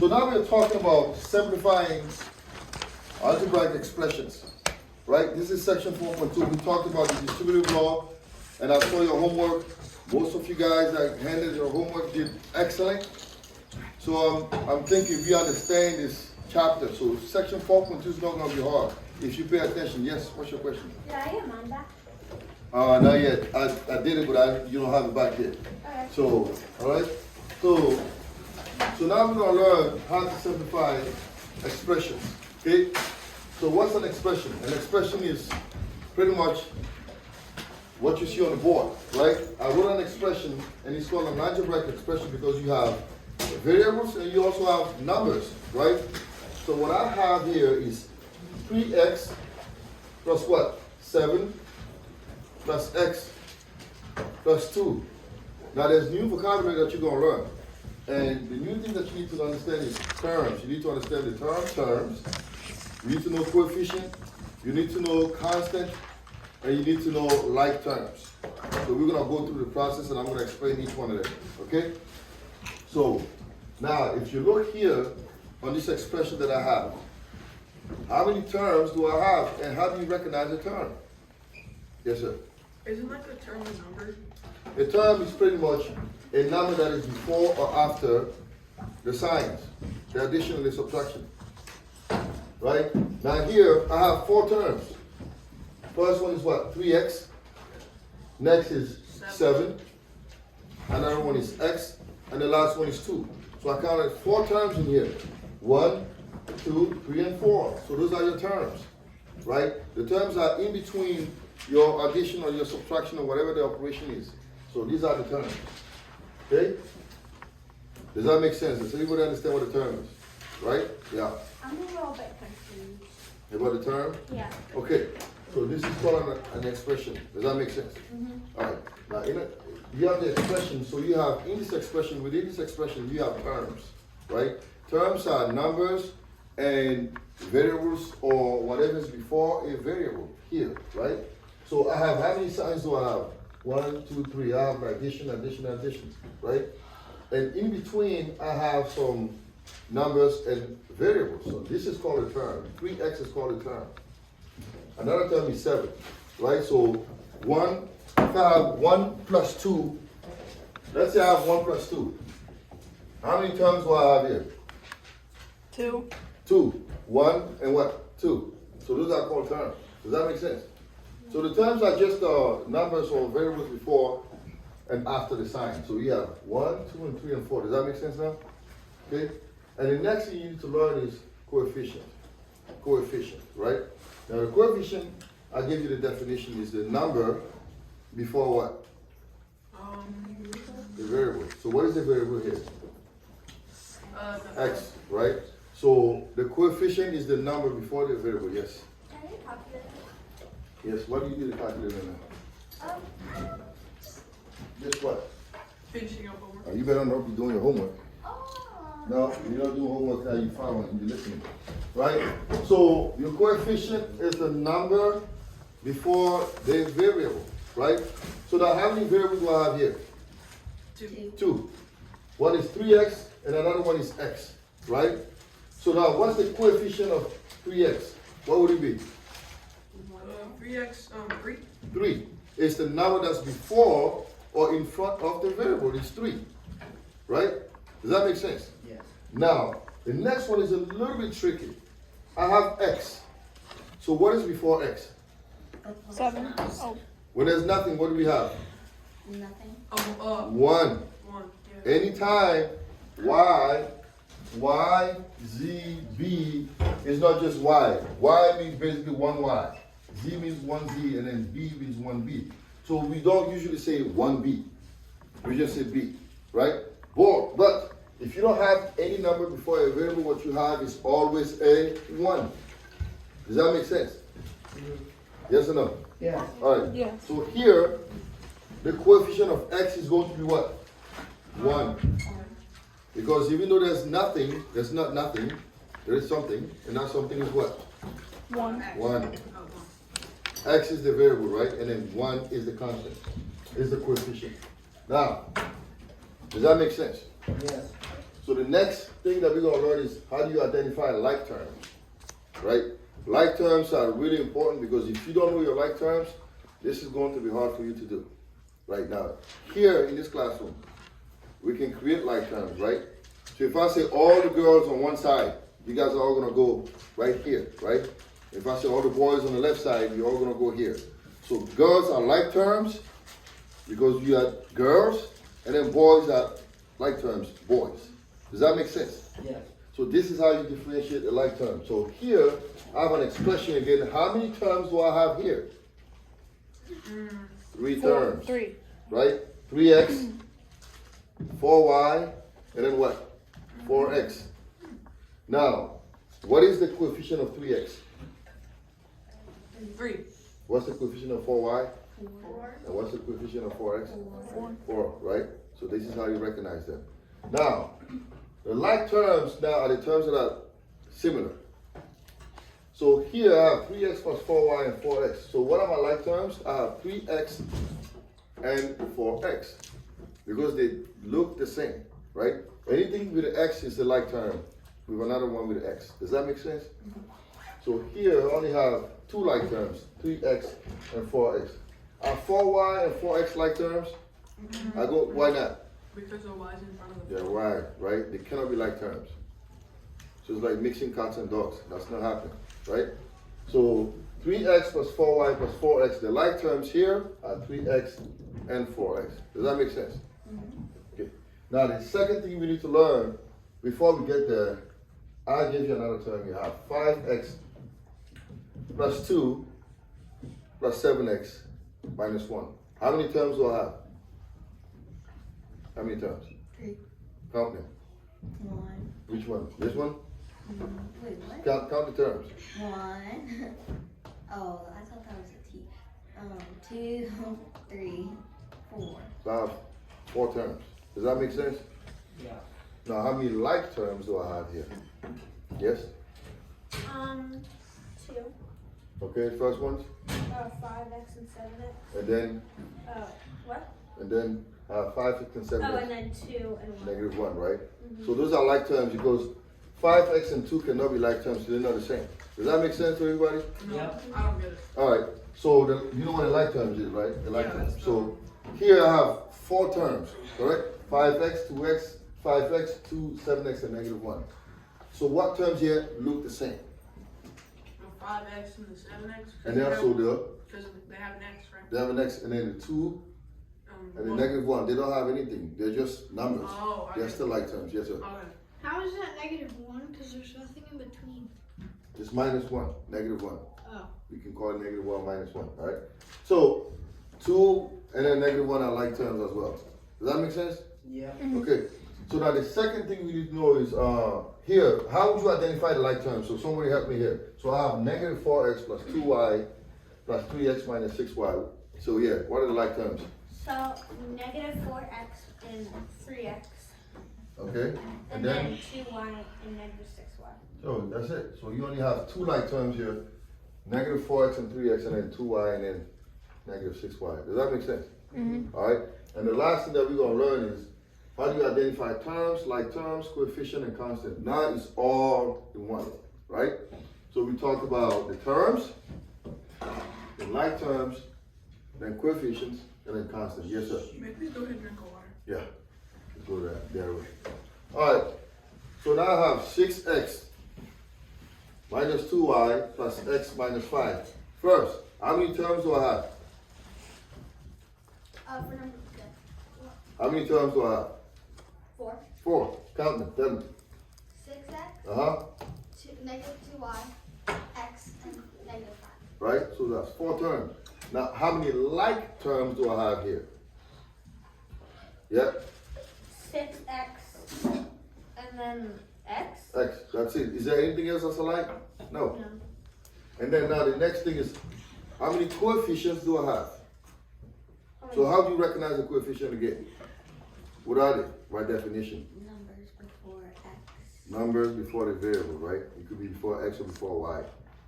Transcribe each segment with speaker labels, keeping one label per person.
Speaker 1: So now we're talking about simplifying algebraic expressions, right? This is section 4.2. We talked about the distributive law, and I saw your homework. Most of you guys that handled your homework did excellent. So I'm thinking we understand this chapter. So section 4.2 is not going to be hard. If you pay attention, yes, what's your question?
Speaker 2: Did I get mine back?
Speaker 1: Not yet. I did it, but you don't have it back yet.
Speaker 2: Okay.
Speaker 1: So, all right. So now we're going to learn how to simplify expressions. Okay. So what's an expression? An expression is pretty much what you see on the board, right? I wrote an expression, and it's called an algebraic expression because you have variables and you also have numbers, right? So what I have here is 3x plus what? 7 plus x plus 2. Now there's new vocabulary that you're going to learn. And the new thing that you need to understand is terms. You need to understand the terms. You need to know coefficient. You need to know constant. And you need to know like terms. So we're going to go through the process and I'm going to explain each one of them. Okay? So now if you look here on this expression that I have, how many terms do I have and how do you recognize a term? Yes, sir.
Speaker 3: Isn't like a term a number?
Speaker 1: A term is pretty much a number that is before or after the signs, the addition and the subtraction. Right? Now here I have 4 terms. First one is what? 3x. Next is 7. Another one is x. And the last one is 2. So I counted 4 terms in here. 1, 2, 3, and 4. So those are your terms. Right? The terms are in between your addition or your subtraction or whatever the operation is. So these are the terms. Okay? Does that make sense? Does anybody understand what a term is? Right? Yeah.
Speaker 2: I'm a little bit confused.
Speaker 1: About the term?
Speaker 2: Yeah.
Speaker 1: Okay. So this is called an expression. Does that make sense?
Speaker 2: Mm-hmm.
Speaker 1: All right. Now, you have the expression. So you have in this expression, within this expression, you have terms, right? Terms are numbers and variables or whatever is before a variable here, right? So I have, how many signs do I have? 1, 2, 3. I have addition, right? And in between, I have some numbers and variables. So this is called a term. 3x is called a term. Another term is 7, right? So if I have 1 plus 2, let's say I have 1 plus 2. How many terms do I have here?
Speaker 3: 2.
Speaker 1: 2. 1 and what? 2. So those are called terms. Does that make sense? So the terms are just numbers or variables before and after the sign. So we have 1, 2, and 3, and 4. Does that make sense now? Okay? And the next thing you need to learn is coefficient. Coefficient, right? Now the coefficient, I give you the definition, is the number before what? The variable. So what is the variable here? X, right? So the coefficient is the number before the variable, yes.
Speaker 2: Can you calculate?
Speaker 1: Yes, what do you do to calculate now? Guess what?
Speaker 3: Finishing up homework.
Speaker 1: You better not be doing your homework.
Speaker 2: Oh.
Speaker 1: No, you're not doing homework now, you following and you're listening. Right? So your coefficient is the number before the variable, right? So now how many variables do I have here?
Speaker 3: 2.
Speaker 1: 2. One is 3x and another one is x, right? So now what's the coefficient of 3x? What would it be?
Speaker 3: 3x, 3.
Speaker 1: 3. It's the number that's before or in front of the variable. It's 3. Right? Does that make sense?
Speaker 4: Yes.
Speaker 1: Now, the next one is a little bit tricky. I have x. So what is before x?
Speaker 3: 7. Oh.
Speaker 1: When there's nothing, what do we have?
Speaker 2: Nothing.
Speaker 1: 1.
Speaker 3: 1. Yeah.
Speaker 1: Anytime y, z, b is not just y. Y means basically one y. Z means one z, and then b means one b. So we don't usually say one b. We just say b, right? But if you don't have any number before a variable, what you have is always a 1. Does that make sense? Yes or no?
Speaker 4: Yeah.
Speaker 1: All right.
Speaker 3: Yeah.
Speaker 1: So here, the coefficient of x is going to be what? 1. Because even though there's nothing, there's not nothing, there is something, and that something is what?
Speaker 3: 1.
Speaker 1: 1. X is the variable, right? And then 1 is the constant, is the coefficient. Now, does that make sense?
Speaker 4: Yes.
Speaker 1: So So the next thing that we're gonna learn is how do you identify like terms, right? Like terms are really important because if you don't know your like terms, this is going to be hard for you to do right now. Here in this classroom, we can create like terms, right? So if I say all the girls on one side, you guys are all gonna go right here, right? If I say all the boys on the left side, you're all gonna go here. So girls are like terms because you have girls, and then boys are like terms, boys. Does that make sense?
Speaker 4: Yes.
Speaker 1: So this is how you differentiate the like term. So here, I have an expression again. How many terms do I have here? 3 terms.
Speaker 3: 3.
Speaker 1: Right? 3x, 4y, and then what? 4x. Now, what is the coefficient of 3x?
Speaker 3: 3.
Speaker 1: What's the coefficient of 4y?
Speaker 2: 4.
Speaker 1: And what's the coefficient of 4x?
Speaker 3: 4.
Speaker 1: 4, right? So this is how you recognize them. Now, the like terms now are the terms that are similar. So here I have 3x plus 4y and 4x. So what are my like terms? I have 3x and 4x because they look the same, right? Anything with an x is a like term with another one with an x. Does that make sense? So here I only have 2 like terms, 3x and 4x. Are 4y and 4x like terms? I go, why not?
Speaker 3: Because the y's in front of the
Speaker 1: Yeah, why, right? They cannot be like terms. So it's like mixing cats and dogs. That's not happening, right? So 3x plus 4y plus 4x, the like terms here are 3x and 4x. Does that make sense? Okay. Now the second thing we need to learn before we get there, I'll give you another term. You have 5x plus 2 plus 7x minus 1. How many terms do I have? How many terms?
Speaker 2: 3.
Speaker 1: Count them.
Speaker 2: 1.
Speaker 1: Which one? This one?
Speaker 2: Wait, what?
Speaker 1: Count the terms.
Speaker 2: 1. Oh, I thought that was a T. 2, 3, 4.
Speaker 1: So I have 4 terms. Does that make sense?
Speaker 4: Yeah.
Speaker 1: Now, how many like terms do I have here? Yes?
Speaker 2: 2.
Speaker 1: Okay, first ones.
Speaker 2: 5x and 7x.
Speaker 1: And then,
Speaker 2: What?
Speaker 1: and then 5, 6, and 7.
Speaker 2: Oh, and then 2 and 1.
Speaker 1: Negative 1, right? So those are like terms because 5x and 2 cannot be like terms, so they're not the same. Does that make sense to everybody?
Speaker 3: No,
Speaker 4: Yeah.
Speaker 3: I don't get it.
Speaker 1: All right, so you know what a like terms is, right? The like
Speaker 3: Yeah,
Speaker 1: terms.
Speaker 3: that's
Speaker 1: So here I have 4 terms, correct? 5x, 2x, 5x, 2, 7x, and negative 1. So what terms here look the same?
Speaker 3: The 5x and the 7x.
Speaker 1: And they also
Speaker 3: Because they have an x, right?
Speaker 1: they have an x, and then the 2 and the
Speaker 3: One.
Speaker 1: negative 1. They don't have anything. They're just numbers.
Speaker 3: Oh, I
Speaker 1: They're
Speaker 3: get
Speaker 1: still like terms. Yes, sir.
Speaker 3: Okay.
Speaker 5: How is that -1? Because there's nothing in between.
Speaker 1: It's minus 1, negative 1.
Speaker 5: Oh.
Speaker 1: You can call it negative 1, minus 1. All right. So 2 and then negative 1 are like terms as well. Does that make sense?
Speaker 4: Yeah.
Speaker 1: Okay. So now the second thing we need to know is here, how would you identify the like terms? So somebody help me here. So I have negative 4x plus 2y plus 3x minus 6y. So yeah, what are the like terms?
Speaker 2: So, negative 4x and 3x.
Speaker 1: Okay.
Speaker 2: And then 2y and negative 6y.
Speaker 1: So that's it. So you only have 2 like terms here. Negative 4x and 3x and then 2y and then negative 6y. Does that make sense? All right. And the last thing that we're going to learn is how do you identify terms, like terms, coefficient, and constant. Now it's all in one, right? So we talked about the terms, the like terms, then coefficients, and then constant. Yes, sir.
Speaker 3: May please go ahead and drink a water.
Speaker 1: Yeah. Let's go to that. There we go. All right. So now I have 6x minus 2y plus x minus 5. First, how many terms do I have?
Speaker 2: For number
Speaker 1: How many terms do I have?
Speaker 2: 4.
Speaker 1: 4. Count them. Tell me.
Speaker 2: 6x,
Speaker 1: Uh-huh.
Speaker 2: negative 2y, x, and negative 5.
Speaker 1: Right? So that's 4 terms. Now, how many like terms do I have here? Yep.
Speaker 2: 6x, and then x.
Speaker 1: X. That's it. Is there anything else that's alike? No.
Speaker 2: No.
Speaker 1: And then now the next thing is, how many coefficients do I have? So how do you recognize a coefficient again? What are they by definition?
Speaker 2: Numbers before x.
Speaker 1: Numbers before the variable, right? It could be before x or before y.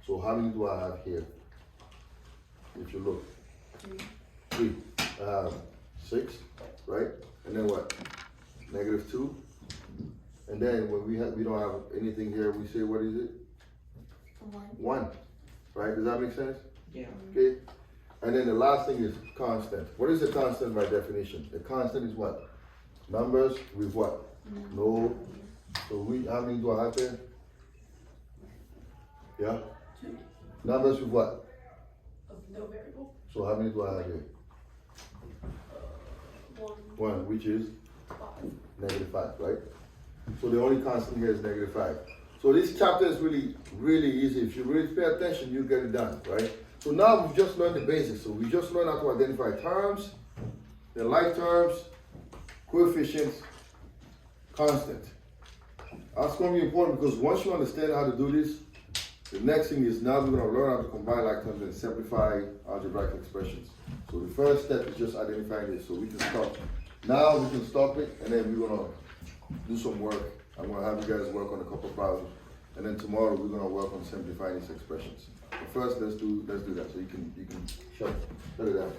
Speaker 1: So how many do I have here? If you look. 3. 6, right? And then what? Negative 2, And then when we don't have anything here, we say, what is it?
Speaker 2: 1.
Speaker 1: 1, right? Does that make sense?
Speaker 4: Yeah.
Speaker 1: Okay. And then the last thing is constant. What is a constant by definition? A constant is what? Numbers with what? No. So how many do I have there? Yeah?
Speaker 3: 2.
Speaker 1: Numbers with what?
Speaker 3: Of no variable.
Speaker 1: So how many do I have here?
Speaker 3: 1.
Speaker 1: 1, which is
Speaker 3: 5.
Speaker 1: -5, right? So the only constant here is -5. So this chapter is really, really easy. If you really pay attention, you get it done, right? So now we've just learned the basics. So we just learned how to identify terms, the like terms, coefficients, constant. That's going to be important because once you understand how to do this, the next thing is now we're going to learn how to combine like terms and simplify algebraic expressions. So the first step is just identifying this. So we can stop. Now we can stop it, and then we're going to do some work. I'm going to have you guys work on a couple of problems, and then tomorrow we're going to work on simplifying these expressions. But first, let's do that. So you can shut it down.